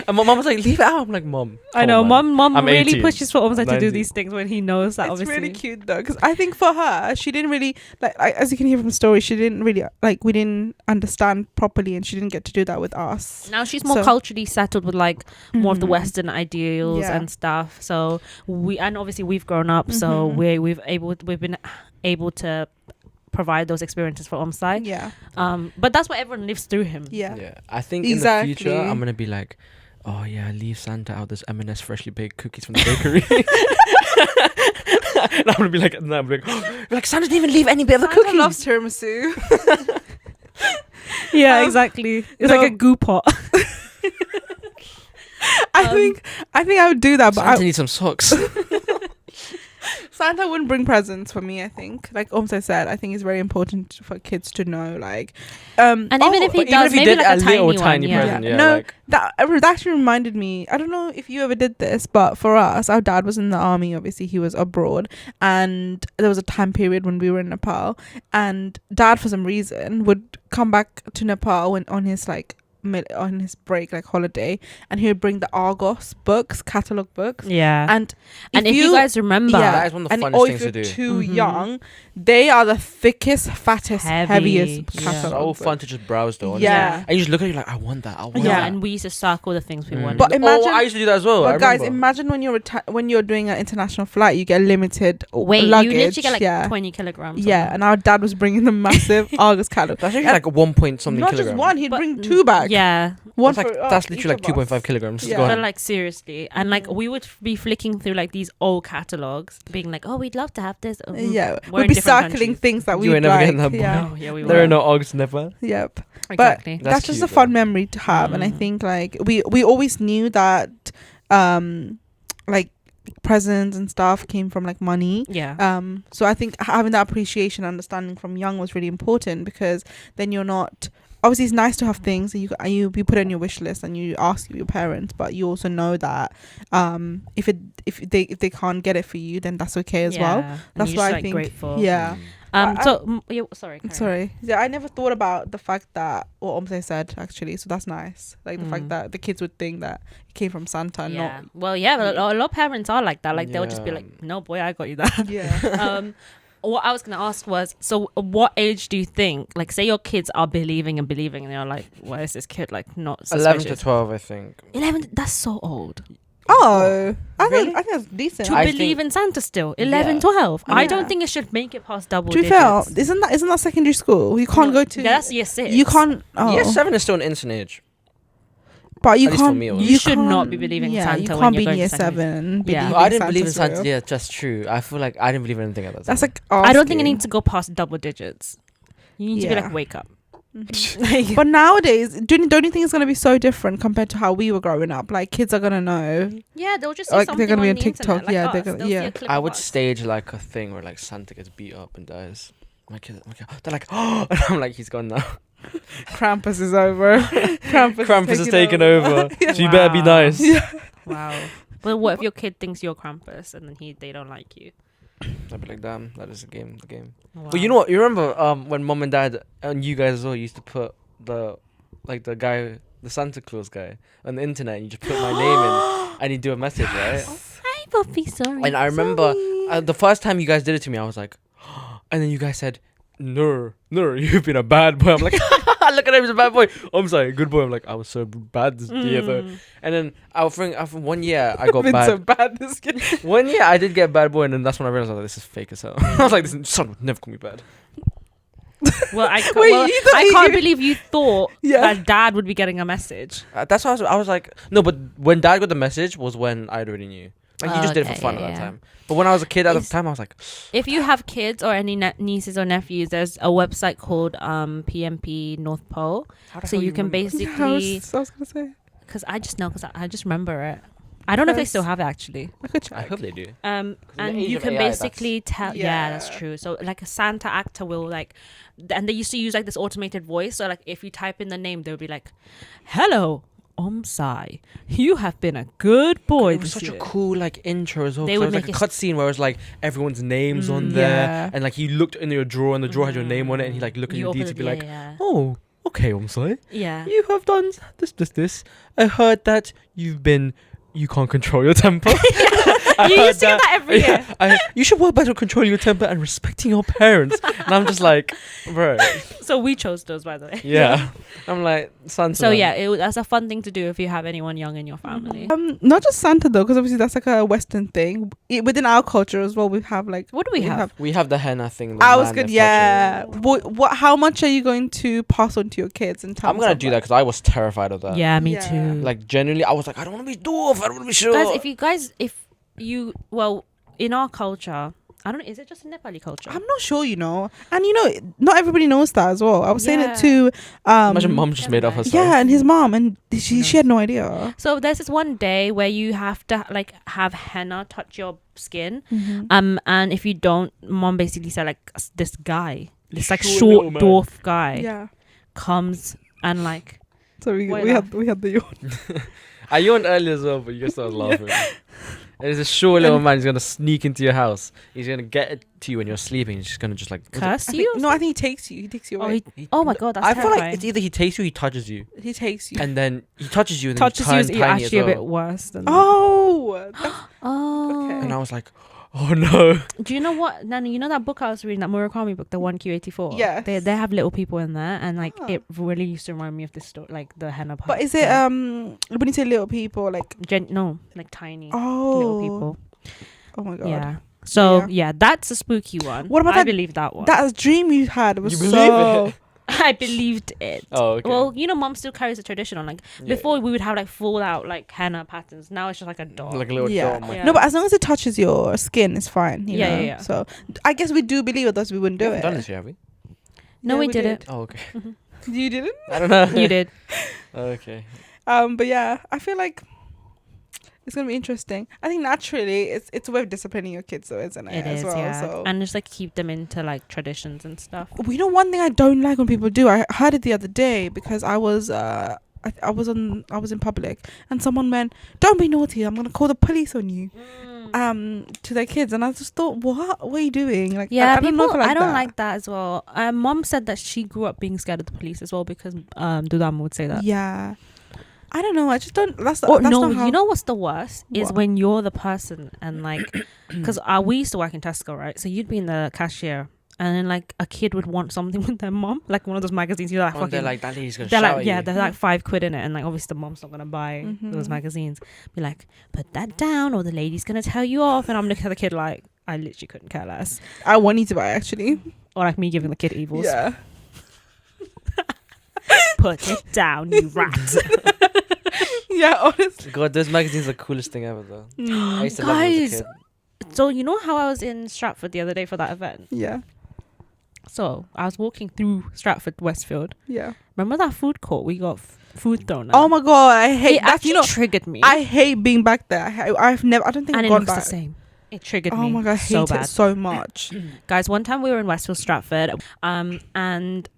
And my mom was like, leave it out. I'm like, Mom. I know, mom I'm really 18. pushes for Omsa to do 19. these things when he knows that. it's Obviously, really cute though, because I think for her, she didn't really like as you can hear from the story, she didn't really like we didn't understand properly, and she didn't get to do that with us. now she's more So- culturally settled with like more of the Mhm. Western ideals Yeah. and stuff. So obviously we've grown up, so Mhm. we've been able to provide those experiences for Omsai. Yeah, But that's what everyone lives through him. yeah. Yeah, I think Exactly. in the future I'm gonna be like, oh yeah, leave Santa out this M&S freshly baked cookies from the bakery. And I'm gonna be like, no, I'm like, Santa didn't even leave any bit of the Santa cookie. loves tiramisu. Yeah, Um, exactly. It's no. like a goo pot. I think I would do that, but Santa needs some socks. Santa wouldn't bring presents for me. I think, like Omsa said, I think it's very important for kids to know, like, And even if he But even does, if he maybe did like a little tiny one. present, yeah, No, like, that actually reminded me. I don't know if you ever did this, but for us, our dad was in the army. Obviously, he was abroad, and there was a time period when we were in Nepal, and dad, for some reason, would come back to Nepal when on his like on his break, like holiday, and he would bring the Argos books, catalog books. Yeah. And if you guys remember, yeah, That is one of the and funnest or things if to you're do. too Mhm. young, they are the thickest, fattest, Heavy. heaviest Yeah. catalog So books. fun to just browse though. Yeah. honestly. And you just look at it like, I want that. I want yeah, that. and we used to circle the things we wanted. But imagine- I used to do that as well. I But guys, remember. imagine when you're doing an international flight, you get limited Wait, luggage. you literally get like yeah. 20 kilograms. of Yeah, them. and our dad was bringing the massive Argos catalog. That's actually like 1 point something Not kilograms. just one, he'd But- bring two back. Yeah, One That's, like, for that's each literally like of 2.5 us. kilograms. Yeah. Go but on. like seriously, and like we would be flicking through like these old catalogs, being like, "Oh, we'd love to have this." Yeah, We're we'd in be different circling countries. things that You we ain't never like. getting that Yeah. No, yeah, we There were. are no Ogs never. Yep. Exactly. But that's just cute, a fun though. memory to have, and I Mm. think like we always knew that like presents and stuff came from like money. Yeah. So I think having that appreciation, understanding from young was really important, because then you're not, obviously it's nice to have things that you put on your wish list and you ask your parents, but you also know that if they can't get it for you, then that's okay as well. And That's you're why just, I like, think grateful. yeah. Sorry. Carry on. Sorry. Yeah, I never thought about the fact that what Omse said actually. So that's nice. Like the fact that the kids would think that it came from Santa and Yeah. Well, yeah, but a lot of parents are like that. Like they'll just be Yeah. like, "No, boy, I got you that." not. Yeah. What I was gonna ask was, so what age do you think, like, say your kids are believing, and you're like, why is this kid like not 11 suspicious? to 12, I think. 11. That's so old Oh, Really? I think that's decent. to I believe think- in Santa still. 11, Yeah. 12. I Yeah. don't think it should make it past double To be digits. fair, isn't that secondary school? You can't No, go to. That's year 6. You can't. Oh, Year 7 is still an instant age. but you At least for can't. me, it You was. should not can't- be believing yeah, Santa you when can't you're be in going year to secondary. 7. Yeah. believing No, I didn't believe in Santa's Santa. real. Yeah, that's true. I feel like I didn't believe in anything at that time. That's like. I don't think it asking. needs to go past double digits. You need to be Yeah. like, wake up. But nowadays, don't you think it's gonna be so different compared to how we were growing up? Like kids are gonna know. Yeah, they'll just see Like, something they're gonna be on on the TikTok, internet, like yeah, us. they're gonna- They'll see yeah. a clip I of would us. stage like a thing where like Santa gets beat up and dies. My kid, they're like, oh, and I'm like, he's gone now. Krampus is over. Krampus is taking over. So you better be Wow. nice. Wow. But what if your kid thinks you're Krampus and then they don't like you? I'd be like, damn, that is the game. Wow. But you know what? You remember when mom and dad and you guys as well used to put the Santa Claus guy on the internet, and you just put my name in and you do a message, right? Hi, Poppy. Sorry. And I remember the first time you guys did it to me, I was like, and then you guys said, no, you've been a bad boy. I'm like, look at him, he's a bad boy. I'm sorry, good boy. I'm like, I was so bad this year though. And then I think 1 year I got Been bad. so bad this kid. 1 year I did get bad boy, and then that's when I realized, like, this is fake as hell. I was like, this son would never call me bad. Well, I Wait, well, you thought I you- can't believe you thought Yeah. that dad would be getting a message. That's why I was like, no, but when dad got the message was when I already knew. Like, he just did it for Okay, fun yeah, at that yeah. time. But when I was a kid at the Is- time, I was like, If you have kids or any nieces or nephews, there's a website called PMP North Pole. how the So hell you can remember? Yeah, I basically, was gonna say. because I just know, because I just remember it. I don't know if they Yes. still have it actually. I could check. I hope they do. And the age you of can AI, basically tell. Yeah, that's Yeah. true. So like a Santa actor will like, and they used to use like this automated voice. So like if you type in the name, they'll be like, "Hello, Sai, you have been a good boy It was this such year." a cool like intro as well. They 'cause would it was like a make it cutscene where it was like everyone's names on there, Yeah. and like you looked in your drawer, and the drawer had your name on it, and he like looked in You your open details, it- be like, yeah, oh, okay, I'm sorry. yeah. You have done this. I heard that you can't control your temper. I You heard used to get that every year. you should work better on controlling your temper and respecting your parents. And I'm just like, bro, So we chose those, by the way. yeah. I'm like, Santa. So man. yeah, that's a fun thing to do if you have anyone young in your family. Not just Santa though, because obviously that's like a Western thing. Within our culture as well, we have like. What do we have? we have the henna thing. the I was man good. left Yeah. touching. What? How much are you going to pass on to your kids? In terms I'm gonna of, do that because I was terrified of that. Yeah, me Yeah. too. Like genuinely, I was like, I don't want to be dwarf. I don't want to be sure. Guys, in our culture, I don't know, is it just a Nepali culture? I'm not sure, and not everybody knows that as well. I was saying it Yeah. to Imagine mom just made up herself. yeah, and his mom, and she had no idea. So there's this one day where you have to like have henna touch your skin, Mm-hmm. and if you don't, mom basically said like this guy, this like Short short little man. dwarf guy Yeah. comes and like So we Why we laugh? had the yawn. I yawned earlier as well, but you guys started laughing. There's a short little man. He's gonna sneak into your house. He's gonna get to you when you're sleeping. He's just gonna just like Curse I you? think he takes you. He takes you Oh, away. oh my god, that's I feel terrifying. like it's either he takes you, or he touches you, He takes you. and then he touches you, and touches you then is you turn tiny actually as a bit well. worse than Oh, that's, Oh. Okay. And I was like, oh no. Do you know what, Nana? You know that book I was reading, that Murakami book, the 1Q84? Yes. They have little people in there, and like Ah. it really used to remind me of this story, like the henna. but is it when you say little people like no, like tiny little people. Oh my god. Yeah. So Yeah. yeah, that's a spooky one. What about I that- believe that one. That dream you had was You so believe it? I believed it. Oh, okay. Well, you know, mom still carries the tradition on. Like Yeah. before, we would have like full out like henna patterns. Now it's just like a dot. like a little Yeah. dot. on my- Yeah. No, but as long as it touches your skin, it's fine. You Yeah, know? yeah, yeah. So I guess we do believe it, else we wouldn't We do haven't it. done this yet, have we? No, Yeah, we didn't. Oh, okay. You didn't? I don't know. You did. Okay. But yeah, I feel like it's gonna be interesting. I think naturally it's a way of disciplining your kids, though, isn't it? It as is, well, yeah. So. And just like keep them into like traditions and stuff. You know, one thing I don't like when people do. I heard it the other day because I was I was in public and someone went, "Don't be naughty. I'm gonna call the police on you." To their kids, and I just thought, what are you doing? Like, Yeah, I don't know if I don't that. like that as well. Mom said that she grew up being scared of the police as well because Dudam would say that. Yeah, I don't know. I just don't. That's Or that's no, not how, you know what's the worst is What? when you're the person and like, because we used to work in Tesco, right? So you'd be in the cashier, and then like a kid would want something with their mom, like one of those magazines. You're like, Oh, fucking, they're like, that lady's gonna they're shout like, at yeah, you. they're like £5 in it, and like obviously the mom's not gonna buy those Mhm. magazines. Be like, put that down, or the lady's gonna tell you off. And I'm looking at the kid like, I literally couldn't care less. I want you to buy actually. Or like me giving the kid evils. Yeah. Put it down, you rat. Yeah, honestly. God, those magazines are the coolest thing ever, though. I used to love them Guys, as a kid. So you know how I was in Stratford the other day for that event? Yeah. So I was walking through Stratford Westfield. Yeah. Remember that food court? We got food thrown. Oh my god, I hate it that. actually You know, triggered me. I hate being back there. I've never. I don't think and I've it gone looks back. the same. It triggered Oh me. my god, I hate so it bad. so much. Guys, one time we were in Westfield Stratford, and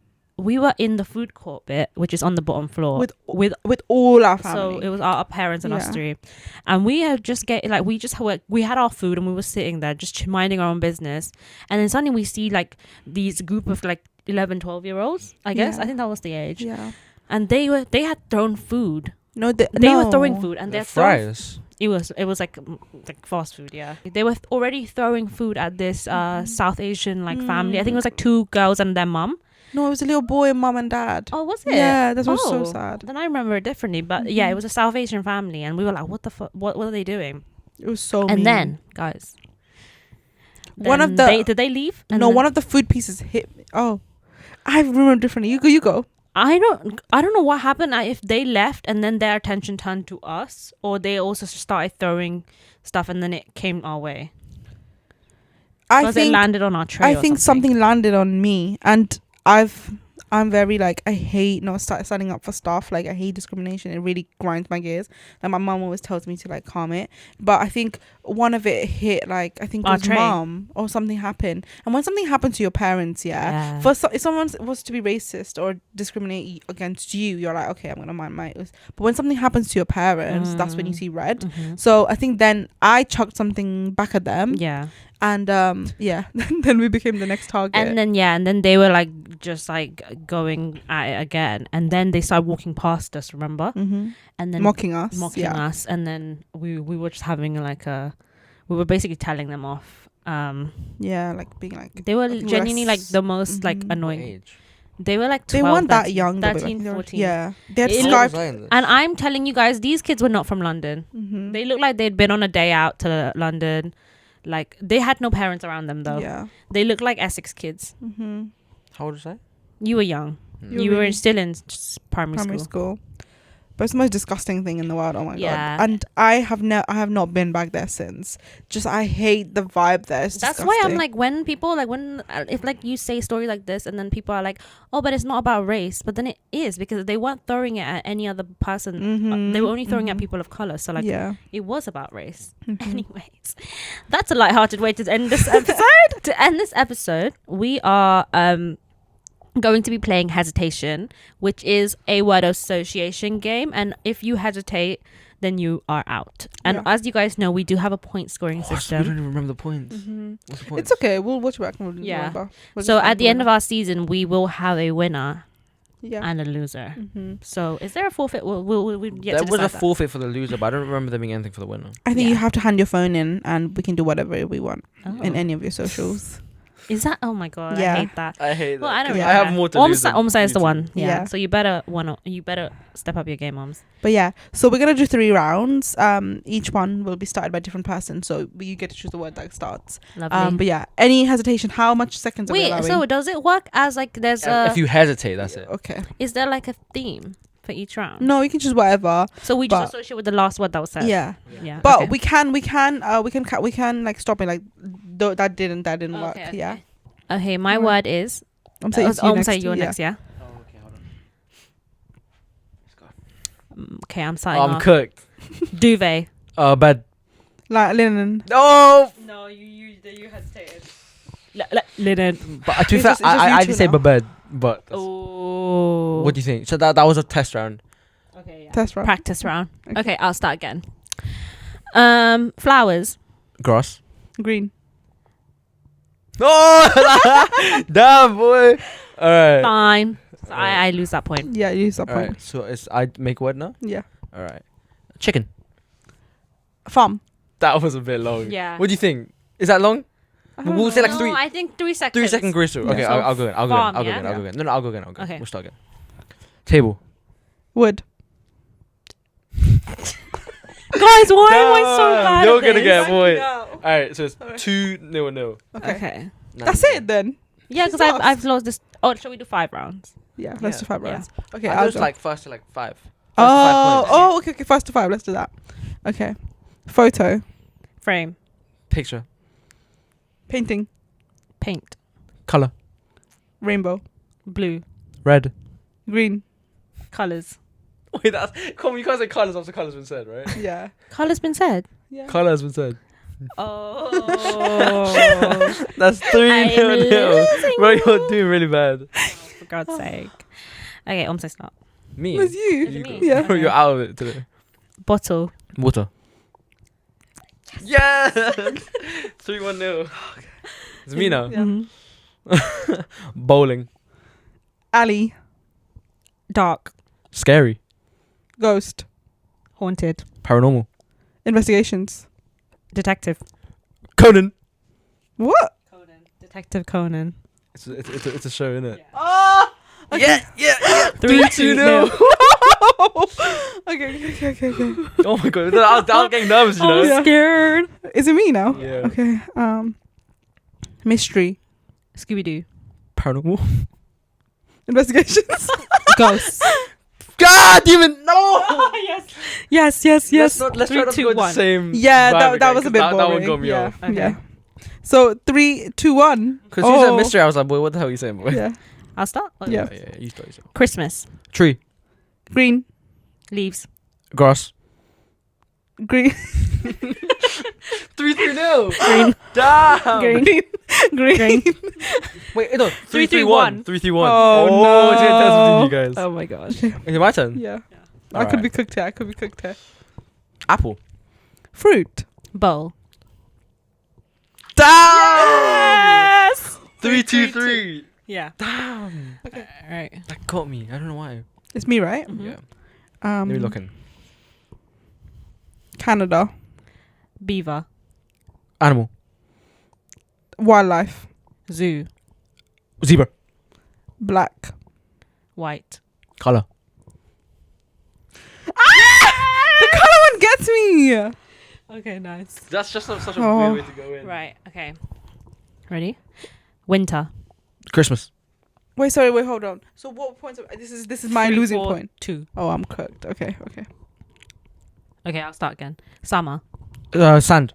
we were in the food court bit, which is on the bottom floor. With all our family. So it was our parents and us Yeah. three, and we had just we had our food and we were sitting there just minding our own business, and then suddenly we see like these group of like 11, 12-year-olds. I guess Yeah. I think that was the age, Yeah. and they had thrown food. No, They were throwing food, and The they're throwing. fries. It was like fast food, yeah. They were already throwing food at this South Asian like family. I think it was like 2 girls and their mum. No, it was a little boy and mum and dad. Oh, was it? Yeah, that was so Oh, sad. Then I remember it differently, but yeah, it was a South Asian family, and we were like, "What the fuck? What are they doing?" It was so And mean. then, guys, One of then the- did they leave? And No, then- one of the food pieces hit me. Oh, I remember differently. You go. I don't know what happened. If they left and then their attention turned to us, or they also started throwing stuff and then it came our way. I Because it think landed on our tray. I or think something. something landed on me, and I'm very like, I hate not standing up for stuff. Like, I hate discrimination. It really grinds my gears. Like, my mum always tells me to like calm it, but I think one of it hit, like, I think it Our was tray. mum, or something happened. And when something happened to your parents, Yeah. if someone was to be racist or discriminate against you, you're like, okay, I'm gonna mind my. But when something happens to your parents, that's when you see red. Mhm. So I think then I chucked something back at them, Yeah. and yeah, then we became the next target. And then they were like just like going at it again, and then they started walking past us. Remember? Mhm. And then mocking us, us, and then we were just having like we were basically telling them off. Yeah, like being like, They were I think genuinely like less- the most like Mhm. What annoying. age? They were like 12, they weren't that 13, young, though, but, 13, like, they were- 14. Yeah, they had It How Skype. was I in this? And I'm telling you guys, these kids were not from London. Mhm. They looked like they'd been on a day out to London. Like they had no parents around them though. Yeah. They looked like Essex kids. Mm-hmm. How old was I? You were young. Mm. You were really- still in primary Primary school. school. But it's the most disgusting thing in the world. Oh my Yeah. god! And I have not been back there since. Just I hate the vibe there. It's That's why I'm disgusting. like, when people like if like you say a story like this and then people are like, oh, but it's not about race, but then it is, because they weren't throwing it at any other person. Mhm, They were only throwing at mhm. people of color. So like yeah. it was about race. Mhm. Anyways, that's a lighthearted way to end this episode. To end this episode, we are going to be playing hesitation, which is a word association game. And if you hesitate, then you are out. And Yeah. as you guys know, we do have a point scoring Oh, so we system. don't even remember the points. Mm-hmm. What's the point? It's okay. We'll watch it back. And we'll Yeah. remember. We'll So just find at the end of winner. our season, we will have a winner Yeah. and a loser. Mm-hmm. So is there a forfeit? We'll yet There to was a decide that. forfeit for the loser, but I don't remember there being anything for the winner. I think Yeah. you have to hand your phone in, and we can do whatever we want Oh. in any of your socials. Is that? Oh my god, Yeah. I hate that. I hate Well, I don't. Yeah. Really I have care. more to lose. than Omsa is the you two. one. Yeah. Yeah. So you better step up your game, moms. But yeah, so we're gonna do 3 rounds. Each one will be started by a different person, so you get to choose the word that starts. Lovely. But yeah, any hesitation? How much seconds are we Wait, allowing? so does it work as like there's a? If you hesitate, that's it. Okay. Is there like a theme for each round? No, you can choose whatever. So we but- just associate with the last word that was said. Yeah, Yeah. but okay. we can like stop it. Like that didn't work. Okay, Yeah, Okay, my Right. word is. I'm saying it's you next. you're yeah. next. Yeah. Oh, okay, hold on. Let's go. Okay, I'm starting I'm off. cooked. Duvet. Bed. Like linen. Oh, No, you hesitated. Linen. but to be It's fair, just- it's just I you did two say now. bed, but Oh. what do you think? So that was a test round. Okay. Yeah. Test round. Practice round. Okay. Okay, I'll start again. Flowers. Grass. Green. Oh, damn boy. All right. Fine. So Alright. I lose that point. Yeah, you use that All point. right. So I make a word now. Yeah. All right. Chicken. Farm. That was a bit long. Yeah. What do you think? Is that long? I don't We'll say like no, three. I think 3 seconds. 3 second grace. Okay, Yeah. I'll go again. I'll go Farm, again. I'll go yeah? again. No, I'll go again. I'll go. Okay. We'll start again. Table. Wood. Guys, why am I so bad You're at gonna this? get boy. No. All right, so it's Alright. 2-0. Okay. Okay. That's it then. Yeah, She's because lost. I've lost this. Oh, shall we do 5 rounds? Yeah, let's Yeah. do 5 Yeah. rounds. Okay, I I'll was go. like first to like 5. Oh, okay, first to 5. Let's do that. Okay. Photo. Frame. Picture. Painting. Paint. Color. Rainbow. Blue. Red. Green. Colors. Wait, that's come. You can't say colors after colors been said, right? Yeah. Colors been said. Yeah. Color has been said. Oh. That's 3-0. losing. Bro, you're doing really bad. For God's sake. Okay, almost start. Me. It was you. Is it me? Yeah. Bro, you're out of it today. Bottle. Water. Yes. 3-1-0. It's me now. Yeah. Mhm. Bowling. Alley. Dark. Scary. Ghost. Haunted. Paranormal. Investigations. Detective. Conan. What? Conan. Detective Conan. It's a show, isn't it? Oh. Yeah. 3-2. Okay. Oh my god, I was getting nervous, you know. Yeah. Scared. Is it me now? Yeah. Okay. Mystery. Scooby Doo. Paranormal. Investigations. Ghosts. God damn it, no! Yes. Let's try not to go the 1. same. Yeah, vibe that again, was a 'cause bit that boring. one got me yeah. off. Okay. Yeah. So 3, 2, 1. Because you said mystery, I was like, boy, what the hell are you saying, boy? Yeah. I'll start. Yeah. Yeah, you start. Christmas. Tree. Green. Leaves. Grass. Green. 3-3-0. Green. Damn. Green. Green. Wait, no. 3-3-1. 3-3-1. Oh, it's gonna test between no. you guys. Oh my gosh. Is it my turn? Yeah. I could Alright. be cooked here. Apple. Fruit. Bowl. Damn. Yes. 3-2-3. Yeah. Damn. All right. That got me. I don't know why. It's me, right? Mhm. Yeah. Let me look in. Canada. Beaver. Animal. Wildlife. Zoo. Zebra. Black. White. Color. The color one gets me. Okay, nice. That's just such a Oh. weird way to go in. Right. Okay. Ready? Winter. Christmas. Wait, hold on. So what points? This is my 3, losing 4, point. 2. Oh, I'm cooked. Okay. Okay, I'll start again. Summer. Sand.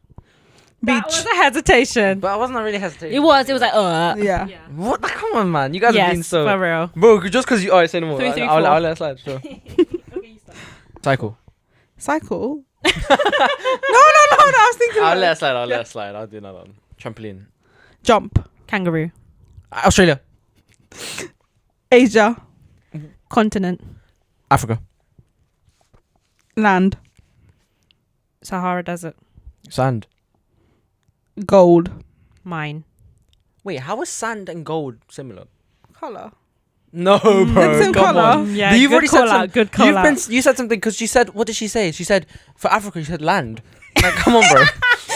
That Beach. was a hesitation. But I wasn't really hesitating. It was like, Yeah. What? Come on, man. You guys have been Yes, so. for real. Bro, just because you. Alright, say no more. 3, 3, I'll 4. let it slide. Sure. Cycle. Cycle. no. I was thinking. I'll about let it. it slide. I'll let it slide. I'll do another one. Trampoline. Jump. Kangaroo. Australia. Asia. Continent. Africa. Land. Sahara Desert. Sand. Gold. Mine. Wait, how is sand and gold similar? Color. No, bro. same Come colour. on. Yeah, You've good already said call out, some- good call out. You said something because she said, what did she say? She said, for Africa, you said land. Like, come on, bro.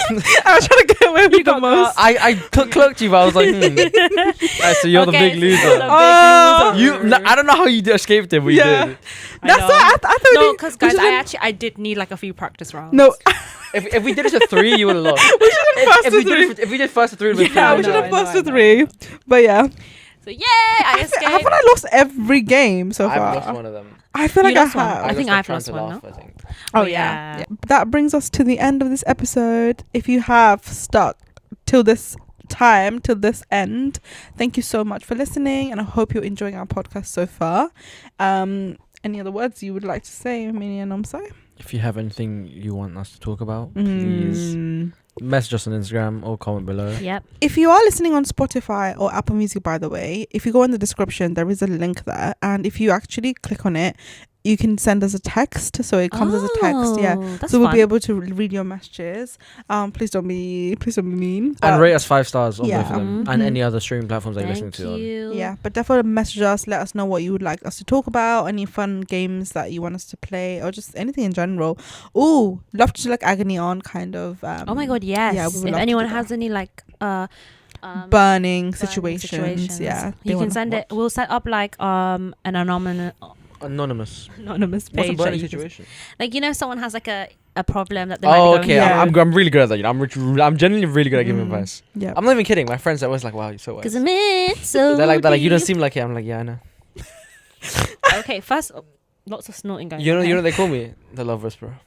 I was trying to get away with the got most. I clocked you, but I was like, Right, so you're the Okay, big so loser. you're the big Oh. loser. You, I don't know how you escaped it, but you Yeah. did. That's know. what I thought. No, because guys, I did need like a few practice rounds. No, If we did it to 3, you would have lost. first if, to we did three. if we did first to 3, it would have Yeah, been we 3. should I have know, first to I know. 3. But yeah. So yay, I escaped. Haven't I lost every game so far? I've lost one of them. I feel You like I lost one. have. I think lost I've trying lost to one, laugh, I think. Oh Oh, yeah. yeah. That brings us to the end of this episode. If you have stuck till this time, till this end, thank you so much for listening, and I hope you're enjoying our podcast so far. Any other words you would like to say, Minnie and Omsai? If you have anything you want us to talk about, please message us on Instagram or comment below. Yep. If you are listening on Spotify or Apple Music, by the way, if you go in the description, there is a link there, and if you actually click on it, you can send us a text, so it comes as a text. Yeah, That's so we'll be fun. able to read your messages. Please don't be mean. And but- rate us 5 stars on Yeah. both of them. Mhm. And any other streaming platforms that you're listening Thank to on. you. Yeah, but definitely message us. Let us know what you would like us to talk about. Any fun games that you want us to play, or just anything in general. Ooh, love to do like agony on kind of. Oh my god, yes. Yeah, we would if love to anyone do has that. any like burning situations. Yeah, they you can wanna- send it. We'll set up like an anonymous Anonymous. anonymous What's a page. that burning you can- situation? Like, you know, someone has like a problem that they might Oh, be going okay. Yeah. I'm really good at that. You know, I'm genuinely really good at giving Mm. advice. Yeah. I'm not even kidding. My friends are always like, "Wow, you're so wise." because I'm in so They're like, you don't deep. seem like it. I'm like, yeah, I know. Okay, first, lots of snorting going You know, on. you know, they call me the love whisperer.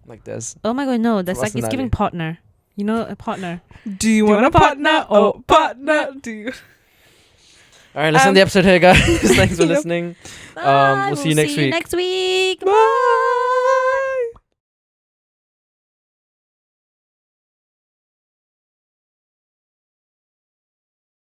Like there's. Oh my god, no! That's What's like the it's giving value? partner. You know, a partner. Do you want a partner or partner? Do you? All right, let's end the episode here, guys. Thanks for Yep. listening. Bye, We'll see you next week. Next week. Bye.